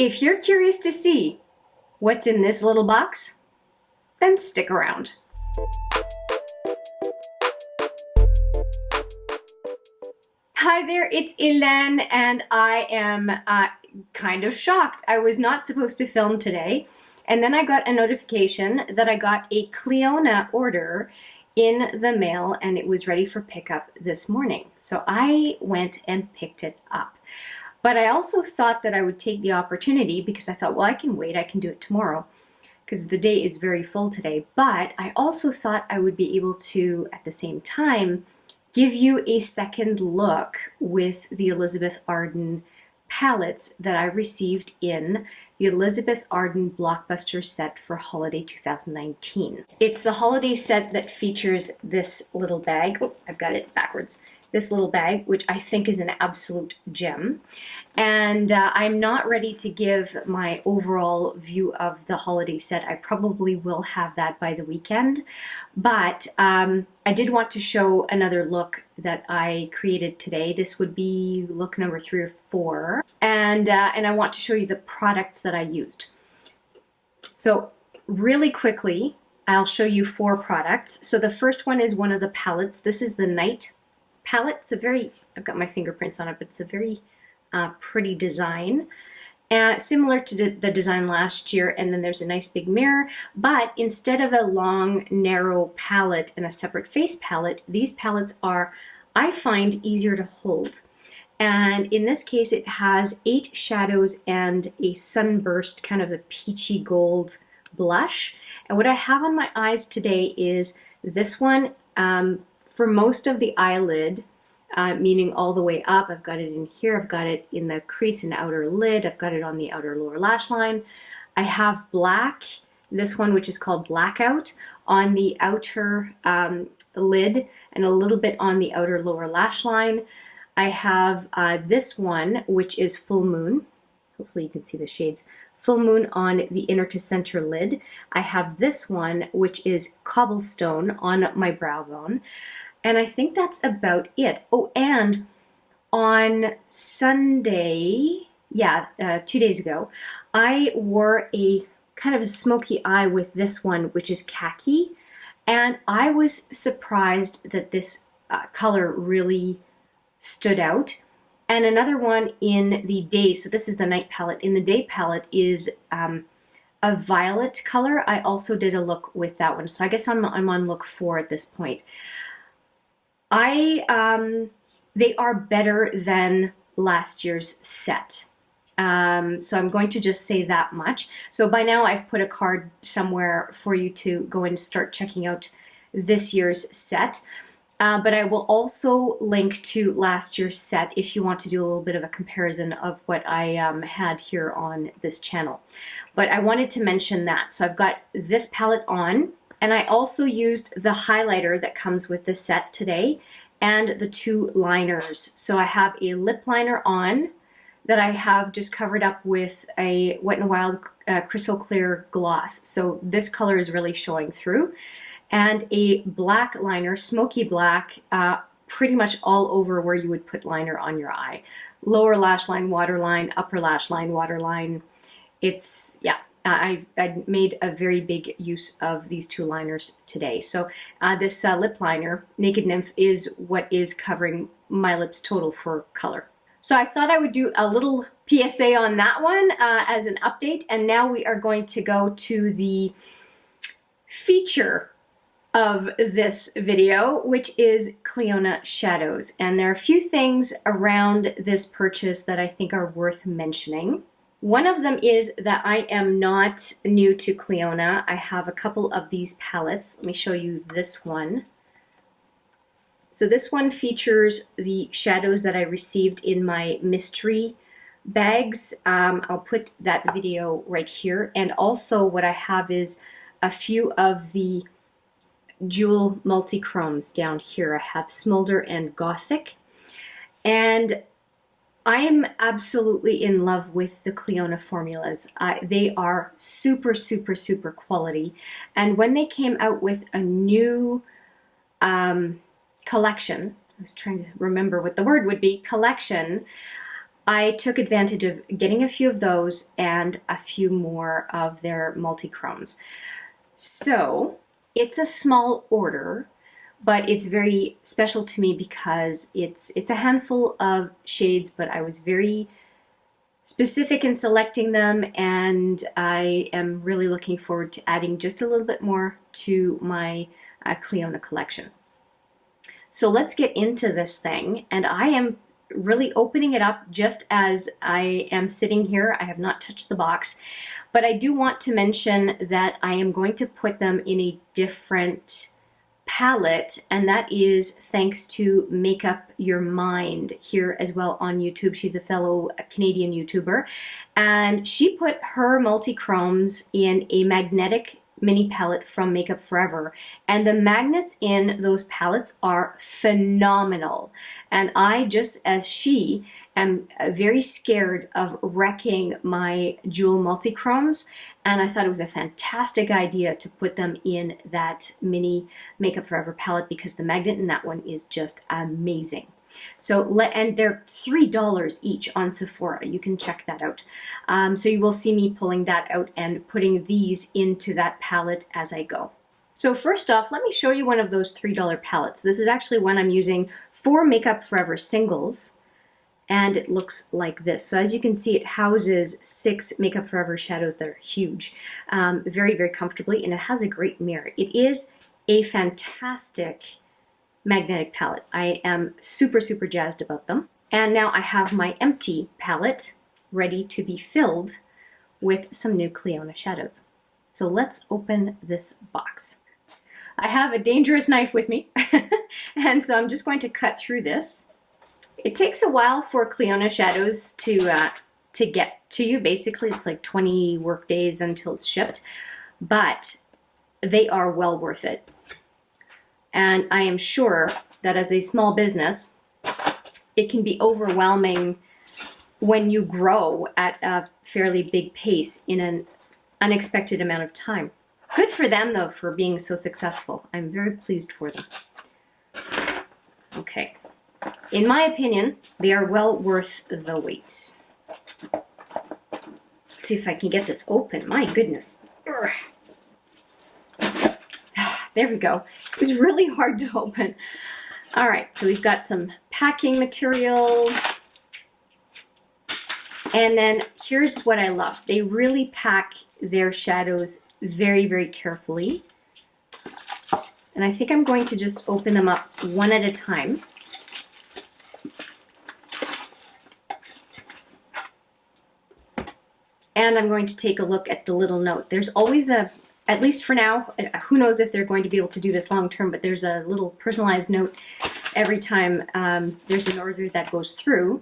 If you're curious to see what's in this little box, then stick around. Hi there, it's Hélène, and I am kind of shocked. I was not supposed to film today, and then I got a notification that I got a Cleona order in the mail, and it was ready for pickup this morning. So I went and picked it up. But I also thought that I would take the opportunity, because I thought, well, I can wait, I can do it tomorrow, because the day is very full today. But I also thought I would be able to, at the same time, give you a second look with the Elizabeth Arden palettes that I received in the Elizabeth Arden Blockbuster set for Holiday 2019. It's the holiday set that features this little bag. Oh, I've got it backwards. This little bag, which I think is an absolute gem. And I'm not ready to give my overall view of the holiday set. I probably will have that by the weekend. But I did want to show another look that I created today. This would be look number 3 or 4. And I want to show you the products that I used. So really quickly, I'll show you 4 products. So the first one is one of the palettes. This is the Night palette. It's a very, I've got my fingerprints on it, but it's a very pretty design. Similar to the design last year, and then there's a nice big mirror, but instead of a long, narrow palette and a separate face palette, these palettes are, I find, easier to hold. And in this case, it has 8 shadows and a sunburst, kind of a peachy gold blush. And what I have on my eyes today is this one. For most of the eyelid, meaning all the way up, I've got it in here, I've got it in the crease and outer lid, I've got it on the outer lower lash line. I have black, this one which is called Blackout, on the outer lid and a little bit on the outer lower lash line. I have this one which is Full Moon, hopefully you can see the shades, Full Moon on the inner to center lid. I have this one which is Cobblestone on my brow bone. And I think that's about it. Oh, and on Sunday, 2 days ago, I wore a kind of a smoky eye with this one, which is khaki. And I was surprised that this color really stood out. And another one in the day, so this is the Night palette. In the day palette is a violet color. I also did a look with that one. So I guess I'm on look 4 at this point. They are better than last year's set. So I'm going to just say that much. So by now I've put a card somewhere for you to go and start checking out this year's set. But I will also link to last year's set if you want to do a little bit of a comparison of what I had here on this channel. But I wanted to mention that. So I've got this palette on. And I also used the highlighter that comes with the set today and the 2 liners. So I have a lip liner on that I have just covered up with a Wet n Wild crystal clear gloss. So this color is really showing through. And a black liner, smoky black, pretty much all over where you would put liner on your eye. Lower lash line, waterline, upper lash line, waterline. It's, yeah. I made a very big use of these 2 liners today. So this lip liner, Naked Nymph, is what is covering my lips total for color. So I thought I would do a little PSA on that one as an update. And now we are going to go to the feature of this video, which is Cleona shadows. And there are a few things around this purchase that I think are worth mentioning. One of them is that I am not new to Cleona. I have a couple of these palettes. Let me show you this one. So this one features the shadows that I received in my mystery bags. I'll put that video right here. And also what I have is a few of the jewel multichromes down here. I have Smolder and Gothic. And I am absolutely in love with the Cleona formulas. They are super, super, super quality. And when they came out with a new collection, I was trying to remember what the word would be, collection, I took advantage of getting a few of those and a few more of their Multichromes. So it's a small order, but it's very special to me because it's a handful of shades, but I was very specific in selecting them, and I am really looking forward to adding just a little bit more to my Cleona collection. So let's get into this thing, and I am really opening it up just as I am sitting here. I have not touched the box, but I do want to mention that I am going to put them in a different palette, and that is thanks to Make Up Your Mind here as well on YouTube. She's a fellow Canadian YouTuber, and she put her Multichromes in a magnetic mini palette from Makeup Forever, and the magnets in those palettes are phenomenal. And I, just as she, am very scared of wrecking my Jewel Multichromes, and I thought it was a fantastic idea to put them in that mini Makeup Forever palette because the magnet in that one is just amazing. So, and they're $3 each on Sephora. You can check that out. So you will see me pulling that out and putting these into that palette as I go. So first off, let me show you one of those $3 palettes. This is actually one I'm using for Makeup Forever singles, and it looks like this. So as you can see, it houses 6 Makeup Forever shadows that are huge, very, very comfortably, and it has a great mirror. It is a fantastic magnetic palette. I am super, super jazzed about them. And now I have my empty palette ready to be filled with some new Cleona shadows. So let's open this box. I have a dangerous knife with me, and so I'm just going to cut through this. It takes a while for Cleona shadows to get to you. Basically, it's like 20 work days until it's shipped, but they are well worth it. And I am sure that as a small business, it can be overwhelming when you grow at a fairly big pace in an unexpected amount of time. Good for them, though, for being so successful. I'm very pleased for them. Okay. In my opinion, they are well worth the wait. Let's see if I can get this open. My goodness. Urgh. There we go. It was really hard to open. All right, so we've got some packing material. And then here's what I love. They really pack their shadows very, very carefully. And I think I'm going to just open them up one at a time. And I'm going to take a look at the little note. There's always at least for now, who knows if they're going to be able to do this long term, but there's a little personalized note every time there's an order that goes through.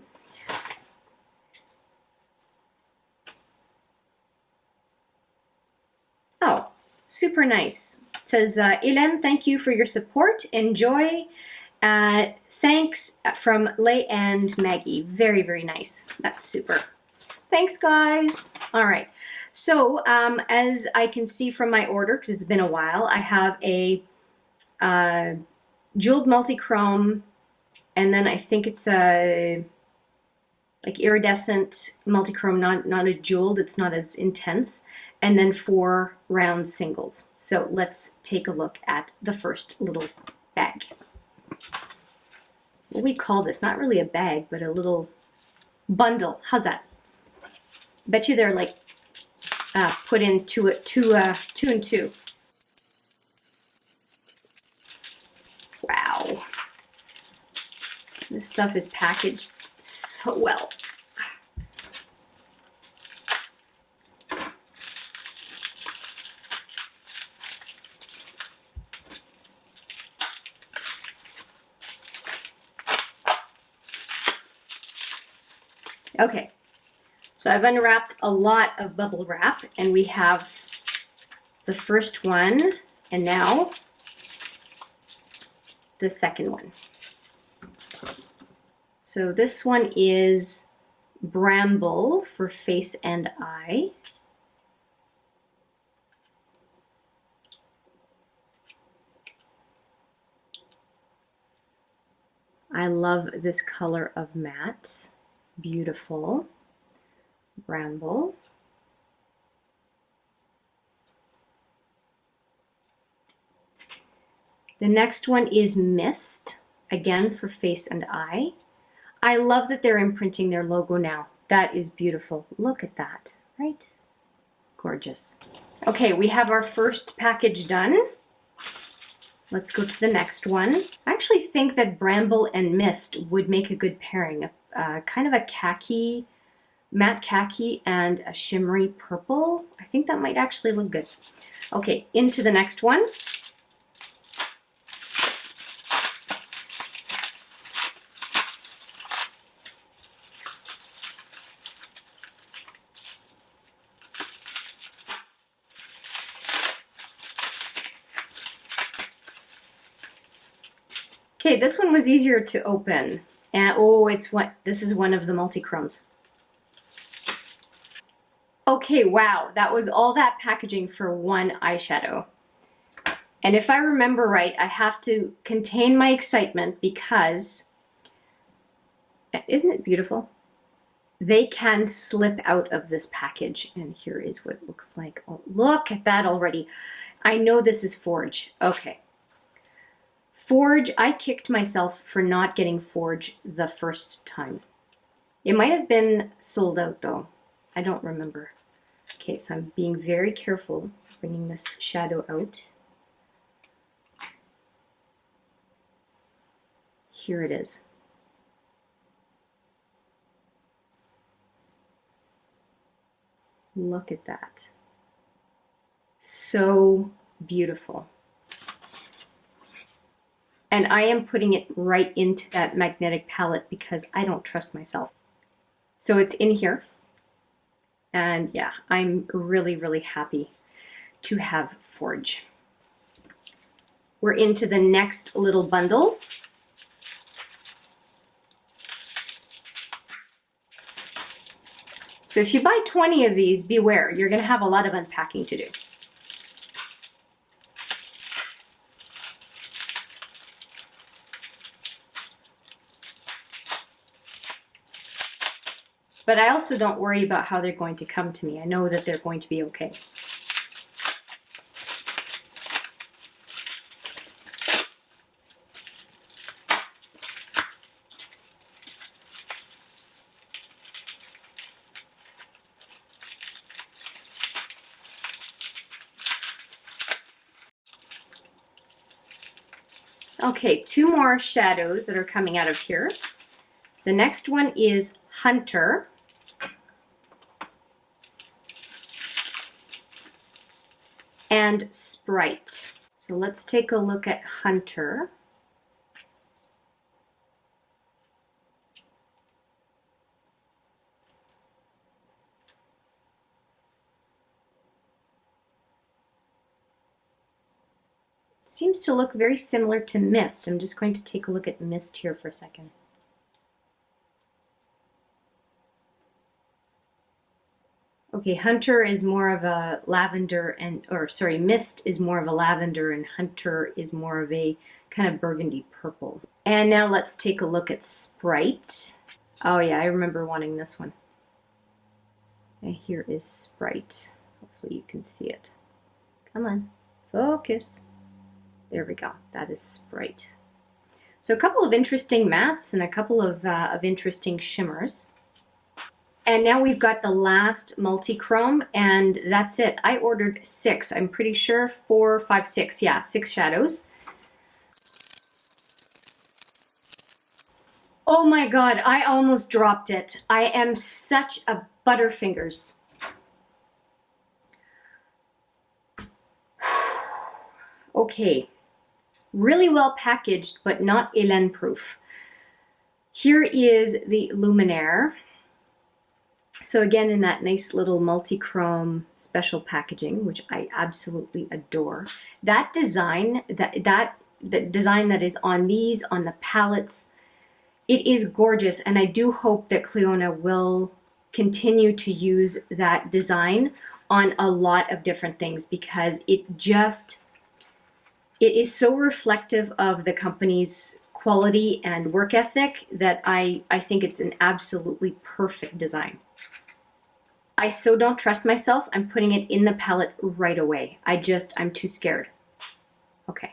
Oh, super nice. It says, Hélène, thank you for your support. Enjoy. Thanks from Lay and Maggie. Very, very nice. That's super. Thanks, guys. All right. So as I can see from my order, because it's been a while, I have a jeweled multichrome, and then I think it's a like iridescent multichrome, not a jeweled. It's not as intense. And then 4 round singles. So let's take a look at the first little bag. What do we call this? Not really a bag, but a little bundle. How's that? Bet you they're like put in two and two. Wow. This stuff is packaged so well. Okay, so I've unwrapped a lot of bubble wrap, and we have the first one, and now the second one. So this one is Bramble for face and eye. I love this color of matte. Beautiful. Bramble. The next one is Mist, again for face and eye. I love that they're imprinting their logo now. That is beautiful. Look at that, right? Gorgeous. Okay, we have our first package done. Let's go to the next one. I actually think that Bramble and Mist would make a good pairing. Kind of a khaki, matte khaki and a shimmery purple. I think that might actually look good. Okay, into the next one. Okay, this one was easier to open. And oh, this is one of the Multichromes. Okay, wow, that was all that packaging for one eyeshadow. And if I remember right, I have to contain my excitement because, isn't it beautiful? They can slip out of this package. And here is what it looks like. Oh, look at that already. I know this is Forge. Okay. Forge, I kicked myself for not getting Forge the first time. It might have been sold out though. I don't remember. Okay, so I'm being very careful bringing this shadow out. Here it is. Look at that. So beautiful. And I am putting it right into that magnetic palette because I don't trust myself. So it's in here. And yeah, I'm really, really happy to have Forge. We're into the next little bundle. So if you buy 20 of these, beware, you're going to have a lot of unpacking to do. But I also don't worry about how they're going to come to me. I know that they're going to be okay. Okay, two more shadows that are coming out of here. The next one is Hunter. And Sprite. So let's take a look at Hunter. Seems to look very similar to Mist. I'm just going to take a look at Mist here for a second. Okay, Hunter is more of a lavender Mist is more of a lavender and Hunter is more of a kind of burgundy purple. And now let's take a look at Sprite. Oh yeah, I remember wanting this one. And here is Sprite. Hopefully you can see it. Come on, focus. There we go, that is Sprite. So a couple of interesting mattes and a couple of interesting shimmers. And now we've got the last Multichrome, and that's it. I ordered 6. I'm pretty sure 4, 5, 6. Yeah, 6 shadows. Oh my God, I almost dropped it. I am such a butterfingers. Okay, really well packaged, but not Hélène proof. Here is the Luminaire. So again, in that nice little multi-chrome special packaging, which I absolutely adore. That design, the design that is on these, on the palettes, it is gorgeous. And I do hope that Cleona will continue to use that design on a lot of different things because it is so reflective of the company's quality and work ethic that I think it's an absolutely perfect design. I so don't trust myself. I'm putting it in the palette right away. I'm too scared. Okay.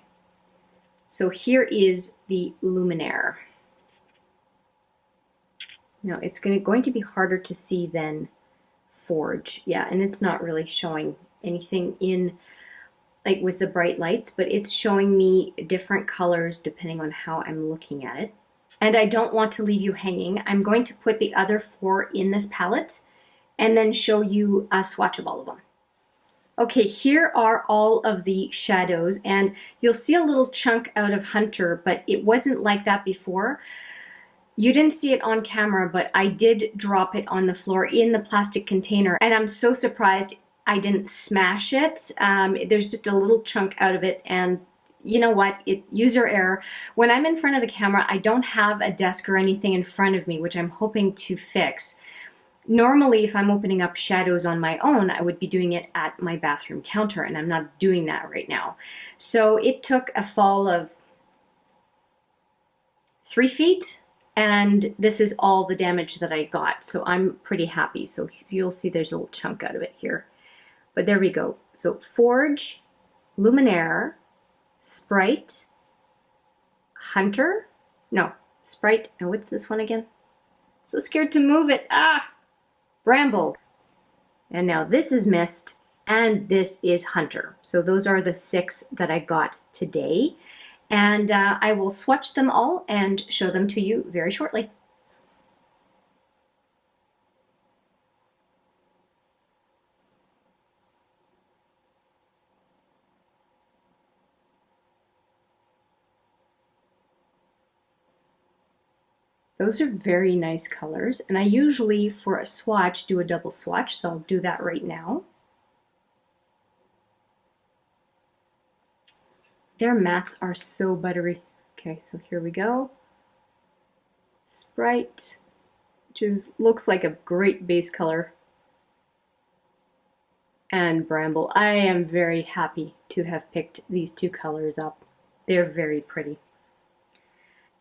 So here is the Luminaire. Now it's going to be harder to see than Forge. Yeah, and it's not really showing anything in like with the bright lights, but it's showing me different colors depending on how I'm looking at it. And I don't want to leave you hanging. I'm going to put the other 4 in this palette and then show you a swatch of all of them. Okay, here are all of the shadows, and you'll see a little chunk out of Hunter, but it wasn't like that before. You didn't see it on camera, but I did drop it on the floor in the plastic container, and I'm so surprised I didn't smash it. There's just a little chunk out of it, and you know what? User error. When I'm in front of the camera, I don't have a desk or anything in front of me, which I'm hoping to fix. Normally, if I'm opening up shadows on my own, I would be doing it at my bathroom counter, and I'm not doing that right now. So it took a fall of 3 feet, and this is all the damage that I got. So I'm pretty happy. So you'll see there's a little chunk out of it here. But there we go. So Forge, Luminaire, Sprite, Hunter, no, Sprite, and what's this one again? So scared to move it, Bramble. And now this is Mist, and this is Hunter. So those are the 6 that I got today. And I will swatch them all and show them to you very shortly. Those are very nice colors, and I usually, for a swatch, do a double swatch, so I'll do that right now. Their mattes are so buttery. Okay, so here we go. Sprite, which looks like a great base color. And Bramble. I am very happy to have picked these 2 colors up. They're very pretty.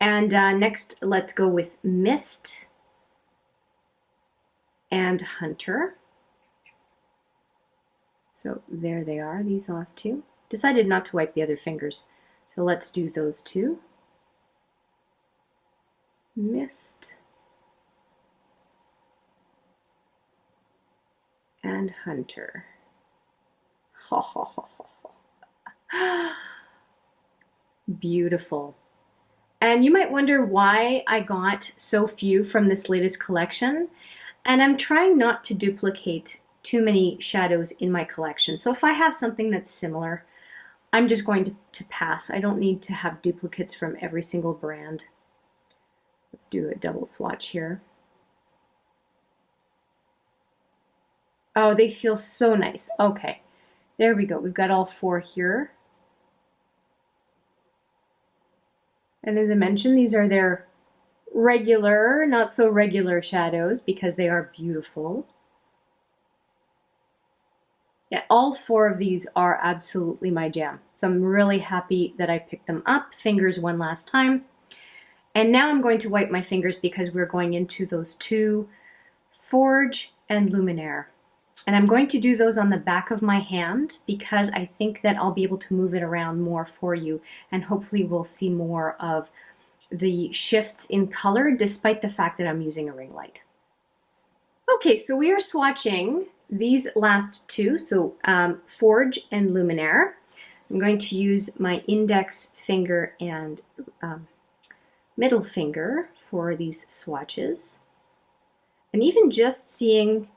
And next, let's go with Mist and Hunter. So there they are, these last 2. Decided not to wipe the other fingers. So let's do those 2. Mist and Hunter. Ho, ho, ho, ho. Beautiful. And you might wonder why I got so few from this latest collection. And I'm trying not to duplicate too many shadows in my collection. So if I have something that's similar, I'm just going to pass. I don't need to have duplicates from every single brand. Let's do a double swatch here. Oh, they feel so nice. Okay, there we go. We've got all 4 here. And as I mentioned, these are their regular, not so regular shadows because they are beautiful. Yeah, all 4 of these are absolutely my jam. So I'm really happy that I picked them up. Fingers one last time. And now I'm going to wipe my fingers because we're going into those 2, Forge and Luminaire. And I'm going to do those on the back of my hand because I think that I'll be able to move it around more for you, and hopefully we'll see more of the shifts in color despite the fact that I'm using a ring light. Okay, so we are swatching these last 2, so Forge and Luminaire. I'm going to use my index finger and middle finger for these swatches. And even just seeing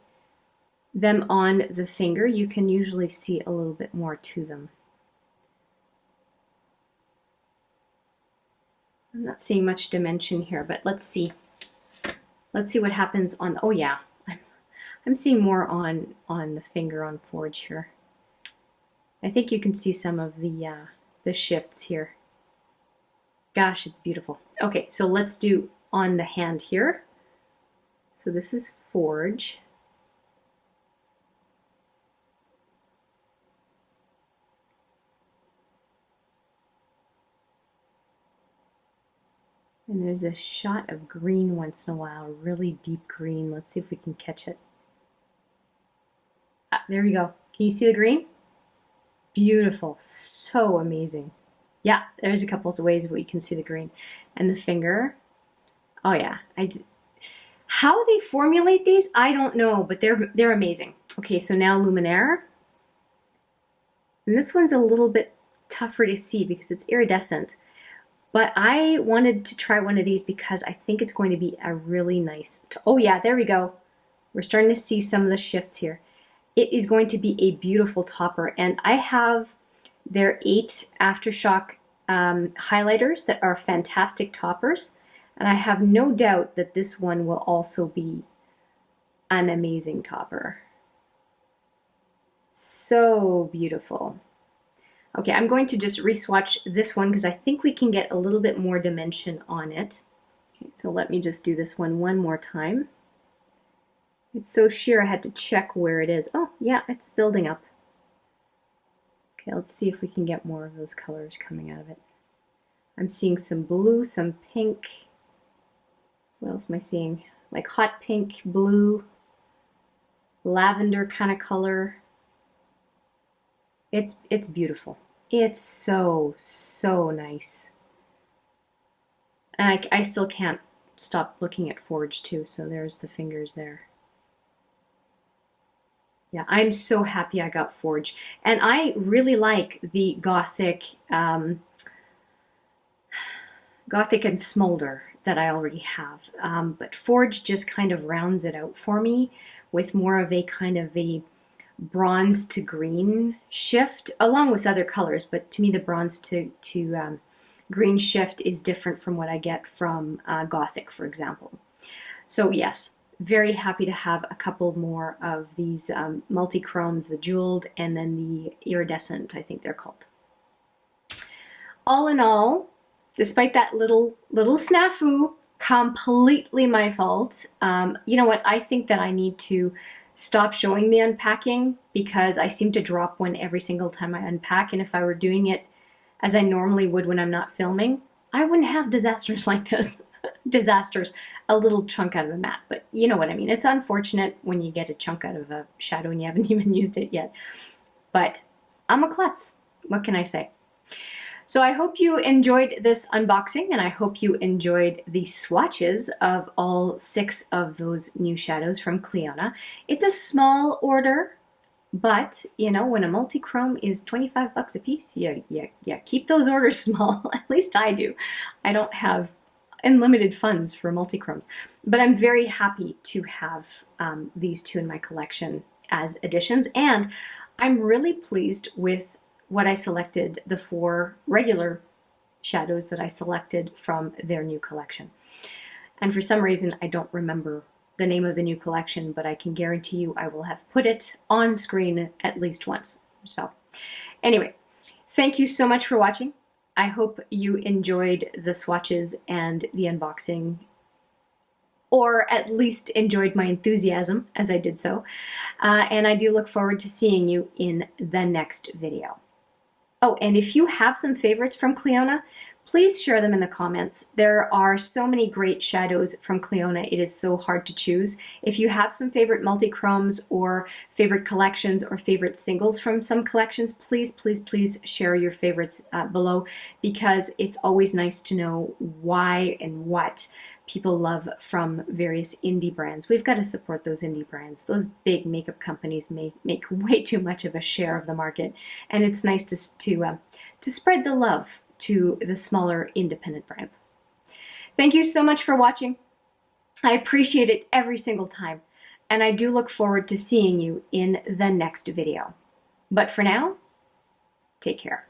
them on the finger, you can usually see a little bit more to them. I'm not seeing much dimension here, but let's see. Let's see what happens on, oh yeah, I'm seeing more on the finger on Forge here. I think you can see some of the shifts here. Gosh, it's beautiful. Okay, so let's do on the hand here. So this is Forge. And there's a shot of green once in a while, really deep green. Let's see if we can catch it. Ah, there we go. Can you see the green? Beautiful, so amazing. Yeah, there's a couple of ways where you can see the green. And the finger, oh yeah. How they formulate these, I don't know, but they're amazing. Okay, so now Luminaire. And this one's a little bit tougher to see because it's iridescent. But I wanted to try one of these because I think it's going to be a really nice, oh yeah, there we go. We're starting to see some of the shifts here. It is going to be a beautiful topper. And I have their 8 Aftershock highlighters that are fantastic toppers. And I have no doubt that this one will also be an amazing topper. So beautiful. Okay, I'm going to just re-swatch this one because I think we can get a little bit more dimension on it. Okay, so let me just do this one more time. It's so sheer I had to check where it is. Oh, yeah, it's building up. Okay, let's see if we can get more of those colors coming out of it. I'm seeing some blue, some pink. What else am I seeing? Like hot pink, blue, lavender kind of color. It's beautiful. It's so, so nice. And I still can't stop looking at Forge too, so there's the fingers there. Yeah, I'm so happy I got Forge. And I really like the Gothic, Gothic and Smolder that I already have. But Forge just kind of rounds it out for me with more of a kind of a bronze to green shift, along with other colors, but to me the bronze to green shift is different from what I get from Gothic, for example. So yes, very happy to have a couple more of these Multichromes, the jeweled, and then the iridescent, I think they're called. All in all, despite that little snafu, completely my fault. You know what, I think that I need to stop showing the unpacking because I seem to drop one every single time I unpack, and if I were doing it as I normally would when I'm not filming, I wouldn't have disasters like this. Disasters, a little chunk out of a mat, but you know what I mean. It's unfortunate when you get a chunk out of a shadow and you haven't even used it yet. But I'm a klutz. What can I say? So I hope you enjoyed this unboxing, and I hope you enjoyed the swatches of all 6 of those new shadows from Cleona. It's a small order, but you know, when a multi-chrome is 25 bucks a piece, you keep those orders small. At least I do. I don't have unlimited funds for multi-chromes, but I'm very happy to have these 2 in my collection as additions, and I'm really pleased with what I selected, the 4 regular shadows that I selected from their new collection. And for some reason, I don't remember the name of the new collection, but I can guarantee you I will have put it on screen at least once. So anyway, thank you so much for watching. I hope you enjoyed the swatches and the unboxing, or at least enjoyed my enthusiasm as I did so. And I do look forward to seeing you in the next video. Oh, and if you have some favorites from Cleona, please share them in the comments. There are so many great shadows from Cleona, it is so hard to choose. If you have some favorite multi-chromes or favorite collections or favorite singles from some collections, please, please, please share your favorites below, because it's always nice to know why and what people love from various indie brands. We've got to support those indie brands. Those big makeup companies make way too much of a share of the market, and it's nice to spread the love to the smaller independent brands. Thank you so much for watching. I appreciate it every single time, and I do look forward to seeing you in the next video. But for now, take care.